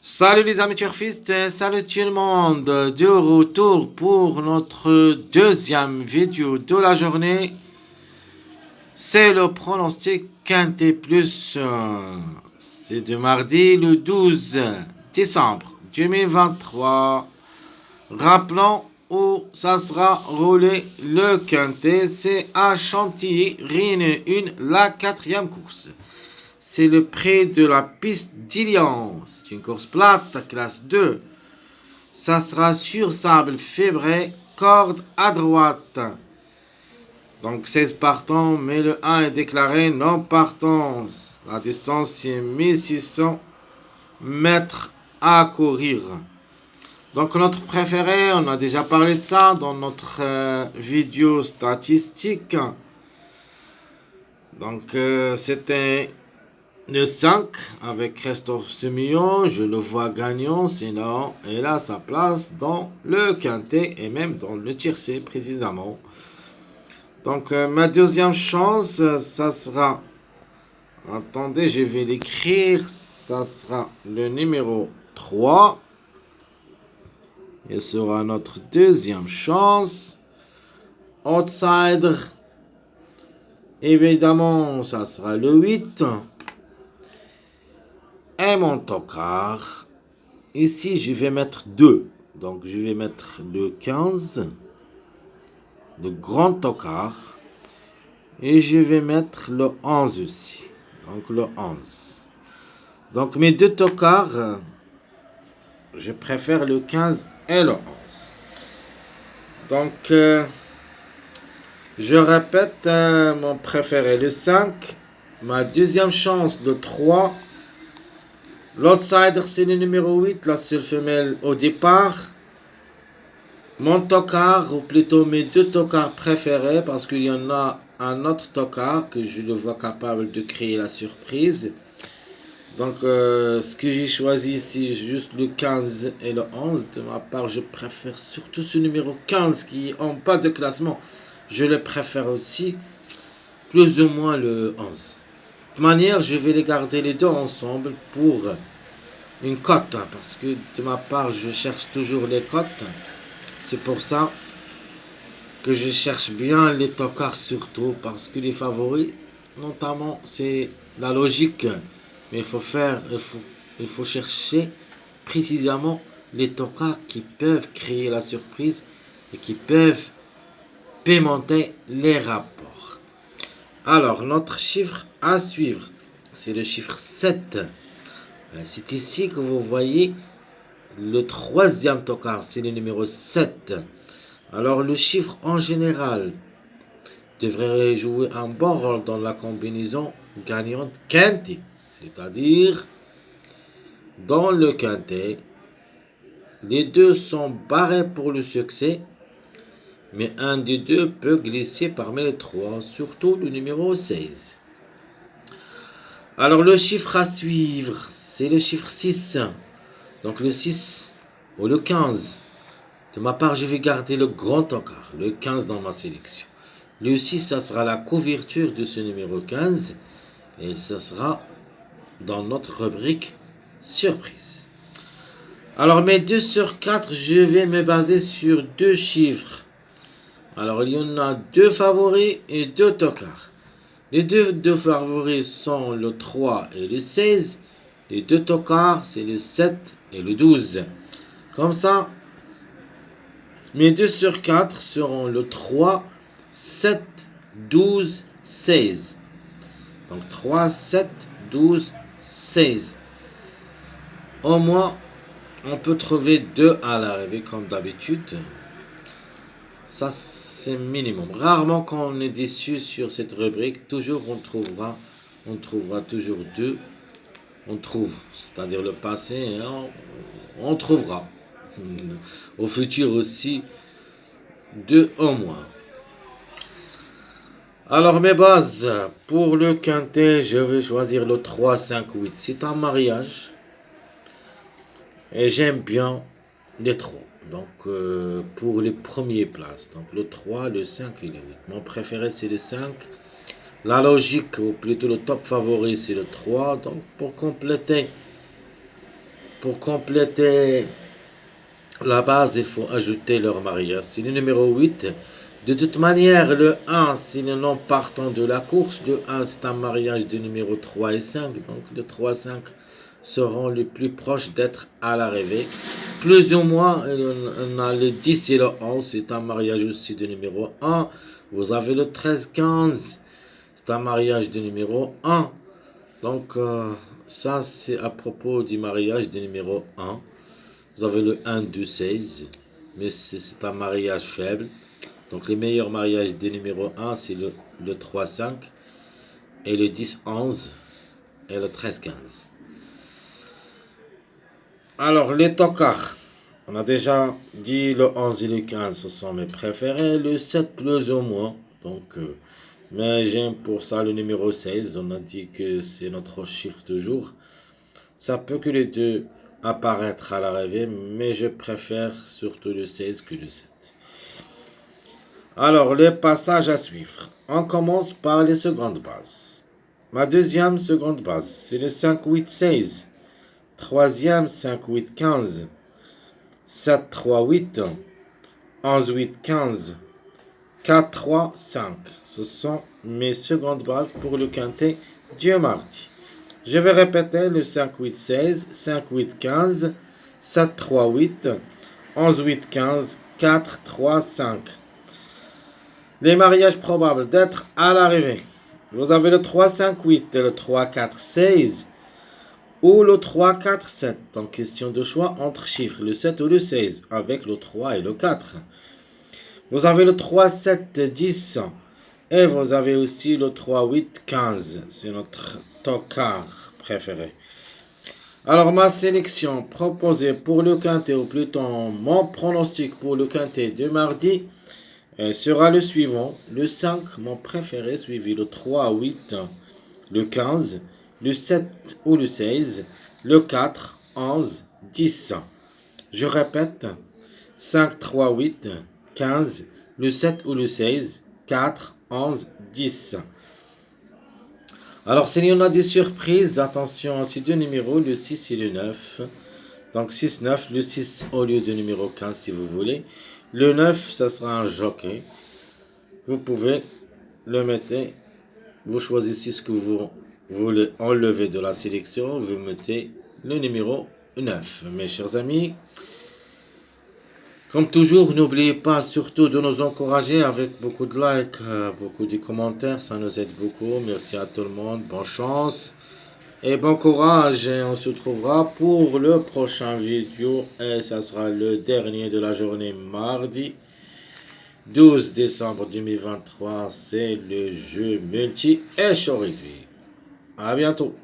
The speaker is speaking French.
Salut les amis turfistes, salut tout le monde, de retour pour notre deuxième vidéo de la journée. C'est le pronostic Quintet Plus. C'est de mardi le 12 décembre 2023. Rappelons où ça sera roulé le Quintet. C'est à Chantilly, Rhine 1, la quatrième course. C'est le prix de la piste d'Illion. C'est une course plate, classe 2. Ça sera sur sable fébré, corde à droite. Donc 16 partants, mais le 1 est déclaré non partant. La distance est 1600 mètres à courir. Donc notre préféré, on a déjà parlé de ça dans notre vidéo statistique. Donc c'était le 5 avec Christophe Semillon, je le vois gagnant, sinon il a sa place dans le quintet et même dans le tiercé précisément. Donc ma deuxième chance, ça sera, attendez, je vais l'écrire, ça sera le numéro 3. Il sera notre deuxième chance. Outsider, évidemment, ça sera le 8. Et mon tocard, ici je vais mettre 2. Donc je vais mettre le 15, le grand tocard. Et je vais mettre le 11 aussi. Donc le 11. Donc mes deux tocards, je préfère le 15 et le 11. Donc je répète mon préféré le 5. Ma deuxième chance le 3. L'outsider, c'est le numéro 8, la seule femelle au départ. Mon tocard, ou plutôt mes deux tocards préférés, parce qu'il y en a un autre tocard que je le vois capable de créer la surprise. Donc, ce que j'ai choisi ici, juste le 15 et le 11. De ma part, je préfère surtout ce numéro 15 qui est en bas de classement. Je le préfère aussi, plus ou moins le 11. De toute manière, je vais les garder les deux ensemble pour une cote, parce que de ma part, je cherche toujours les cotes. C'est pour ça que je cherche bien les tocards surtout, parce que les favoris, notamment, c'est la logique. Mais il faut chercher précisément les tocards qui peuvent créer la surprise et qui peuvent pimenter les rapports. Alors, notre chiffre à suivre, c'est le chiffre 7. C'est ici que vous voyez le troisième tocard, c'est le numéro 7. Alors, le chiffre en général devrait jouer un bon rôle dans la combinaison gagnante quintet. C'est-à-dire, dans le quintet, les deux sont barrés pour le succès, mais un des deux peut glisser parmi les trois, surtout le numéro 16. Alors, le chiffre à suivre, c'est le chiffre 6. Donc, le 6 ou le 15. De ma part, je vais garder le grand tocard, le 15 dans ma sélection. Le 6, ça sera la couverture de ce numéro 15. Et ça sera dans notre rubrique surprise. Alors, mes 2 sur 4, je vais me baser sur deux chiffres. Alors, il y en a deux favoris et deux tocards. Les deux favoris sont le 3 et le 16. Les deux tocards, c'est le 7 et le 12. Comme ça, mes 2 sur 4 seront le 3, 7, 12, 16. Donc 3, 7, 12, 16. Au moins, on peut trouver 2 à l'arrivée comme d'habitude. Ça, c'est minimum. Rarement quand on est déçu sur cette rubrique, toujours on trouvera toujours 2. On trouve, c'est-à-dire le passé, on trouvera. Au futur aussi, 2 au moins. Alors mes bases, pour le quintet, je vais choisir le 3, 5, 8. C'est un mariage. Et j'aime bien les 3. Donc pour les premières places. Donc le 3, le 5 et le 8. Mon préféré c'est le 5. La logique, ou plutôt le top favori, c'est le 3. Donc pour compléter Pour compléter la base, il faut ajouter leur mariage. C'est le numéro 8. De toute manière, le 1, si nous non partons de la course, le 1 c'est un mariage de numéro 3 et 5. Donc le 3 et 5 seront les plus proches d'être à l'arrivée. Plus ou moins, on a le 10 et le 11, c'est un mariage aussi de numéro 1. Vous avez le 13-15, c'est un mariage de numéro 1. Donc ça c'est à propos du mariage de numéro 1. Vous avez le 1-2-16, mais c'est un mariage faible. Donc les meilleurs mariages des numéros 1, c'est le 3-5 et le 10-11 et le 13-15. Alors les tokars, on a déjà dit le 11 et le 15, ce sont mes préférés. Le 7 plus ou moins. Donc, mais j'aime pour ça le numéro 16. On a dit que c'est notre chiffre de jour. Ça peut que les deux apparaître à l'arrivée, mais je préfère surtout le 16 que le 7. Alors, les passages à suivre. On commence par les secondes bases. Ma deuxième seconde base, c'est le 5-8-16. Troisième, 5-8-15. 7-3-8. 11-8-15. 4-3-5. Ce sont mes secondes bases pour le quintet du mardi. Je vais répéter le 5-8-16, 5-8-15, 7-3-8, 11-8-15, 4-3-5. Les mariages probables d'être à l'arrivée. Vous avez le 3-5-8 et le 3-4-16 ou le 3-4-7. Donc, question de choix entre chiffres, le 7 ou le 16, avec le 3 et le 4. Vous avez le 3-7-10 et vous avez aussi le 3-8-15. C'est notre tocard préféré. Alors, ma sélection proposée pour le quintet, ou plutôt mon pronostic pour le quintet de mardi, sera le suivant. Le 5, mon préféré, suivi le 3-8, le 15, le 7 ou le 16, le 4, 11, 10. Je répète, 5, 3, 8, 15, le 7 ou le 16, 4, 11, 10. Alors, s'il y en a des surprises, attention à ces deux numéros, le 6 et le 9. Donc, 6, 9, le 6 au lieu du numéro 15 si vous voulez. Le 9, ça sera un jockey. Vous pouvez le mettre, vous choisissez ce que vous voulez enlever de la sélection, vous mettez le numéro 9. Mes chers amis, comme toujours, n'oubliez pas surtout de nous encourager avec beaucoup de likes, beaucoup de commentaires, ça nous aide beaucoup. Merci à tout le monde, bonne chance et bon courage. Et on se trouvera pour le prochain vidéo et ça sera le dernier de la journée mardi 12 décembre 2023. C'est le jeu multi et réduit. À bientôt.